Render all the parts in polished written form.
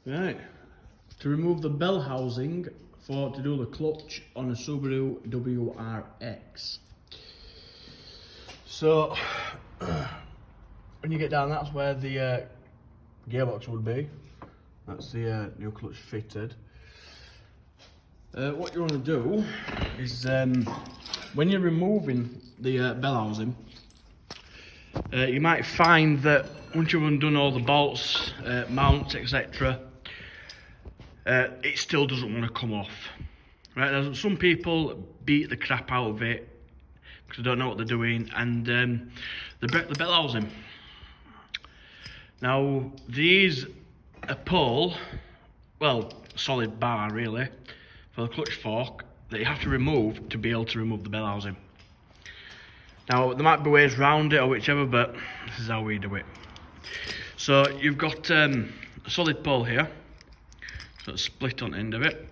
Right, to remove the bell housing to do the clutch on a Subaru WRX. So, when you get down, that's where the gearbox would be. That's the new clutch fitted. What you want to do is, when you're removing the bell housing, you might find that once you've undone all the bolts, mounts, etc., it still doesn't want to come off. Right? There's some people beat the crap out of it because they don't know what they're doing, and the bell housing. Now, these a pole, well, solid bar really, for the clutch fork that you have to remove to be able to remove the bell housing. Now, there might be ways around it or whichever, but this is how we do it. So you've got a solid pole here, so it's split on the end of it.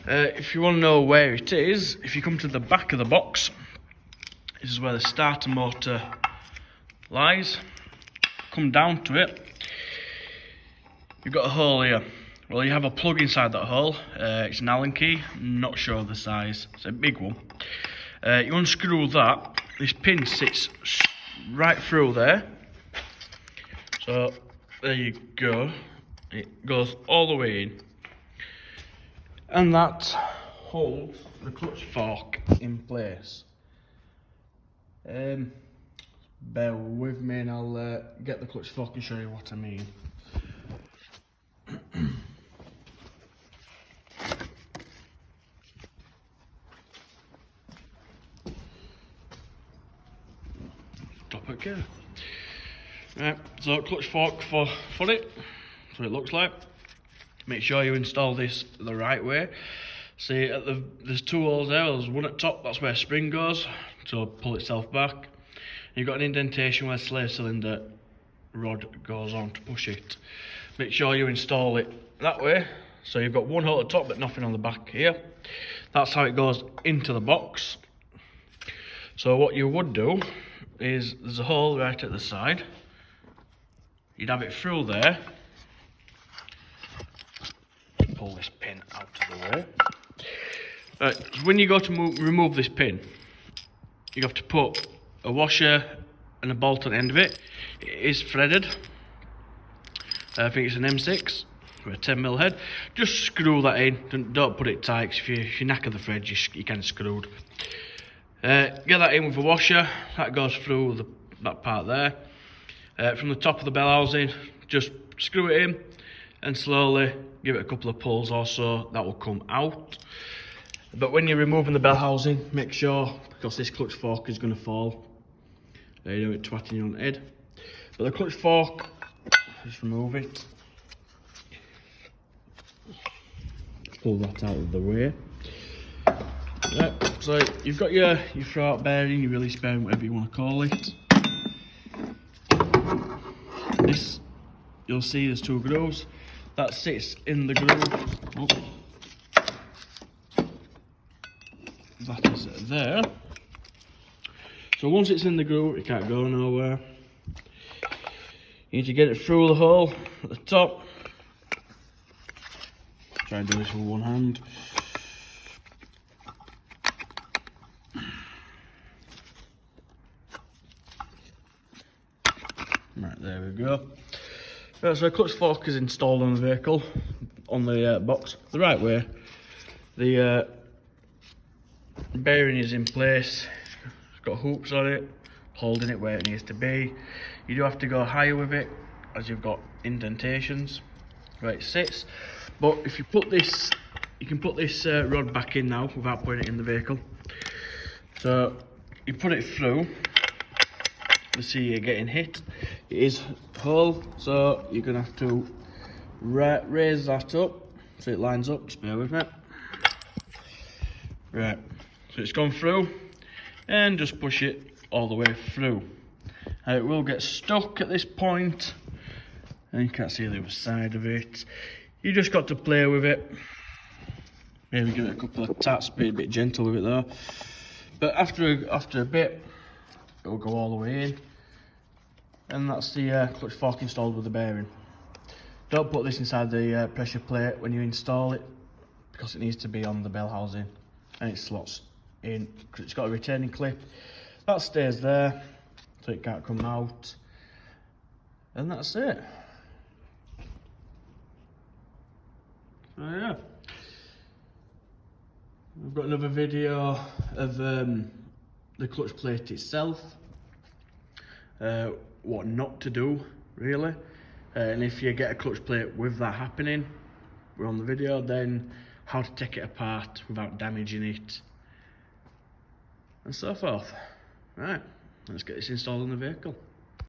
If you want to know where it is, if you come to the back of the box, this is where the starter motor lies. Come down to it, you've got a hole here. Well, you have a plug inside that hole. It's an Allen key, I'm not sure of the size, it's a big one. You unscrew that, this pin sits right through there. So there you go, it goes all the way in. And that holds the clutch fork in place. Bear with me and I'll get the clutch fork and show you what I mean. Top it gear. Right, so clutch fork for it. That's what it looks like. Make sure you install this the right way. See, there's two holes there. There's one at top, that's where spring goes to pull itself back. You've got an indentation where slave cylinder rod goes on to push it. Make sure you install it that way. So you've got one hole at the top but nothing on the back here. That's how it goes into the box. So what you would do is, there's a hole right at the side. You'd have it through there. Pull this pin out of the way. Right, so when you go to remove this pin, you have to put a washer and a bolt on the end of it. It is threaded. I think it's an M6 with a 10mm head. Just screw that in. Don't put it tight, because if you knacker the thread, you can screwed. Get that in with a washer. That goes through that part there. From the top of the bell housing, just screw it in and slowly give it a couple of pulls or so, that will come out. But when you're removing the bell housing, make sure, because this clutch fork is going to fall, you know, it twatting you on the head. But the clutch fork, just remove it. Pull that out of the way. Right, so you've got your throat bearing, your release bearing, whatever you want to call it. This, you'll see there's two grooves. That sits in the groove. Oh. That is there. So once it's in the groove, it can't go nowhere. You need to get it through the hole at the top. Try and do this with one hand. Right, there we go. Right, so a clutch fork is installed on the vehicle, on the box, the right way. The bearing is in place, it's got hoops on it, holding it where it needs to be. You do have to go higher with it, as you've got indentations where it sits. But if you put this, you can put this rod back in now without putting it in the vehicle. So you put it through. You see you're getting hit. It is whole, so you're gonna have to raise that up so it lines up. Just bear with me. Right, so it's gone through, and just push it all the way through. It will get stuck at this point, and you can't see the other side of it. You just got to play with it. Maybe give it a couple of taps, be a bit gentle with it though. But after a bit, it'll go all the way in. And that's the clutch fork installed with the bearing. Don't put this inside the pressure plate when you install it, because it needs to be on the bell housing and it slots in, because it's got a retaining clip. That stays there so it can't come out, and that's it. So yeah, I've got another video of the clutch plate itself, what not to do really, and if you get a clutch plate with that happening, we're on the video, then how to take it apart without damaging it and so forth. Right, let's get this installed in the vehicle.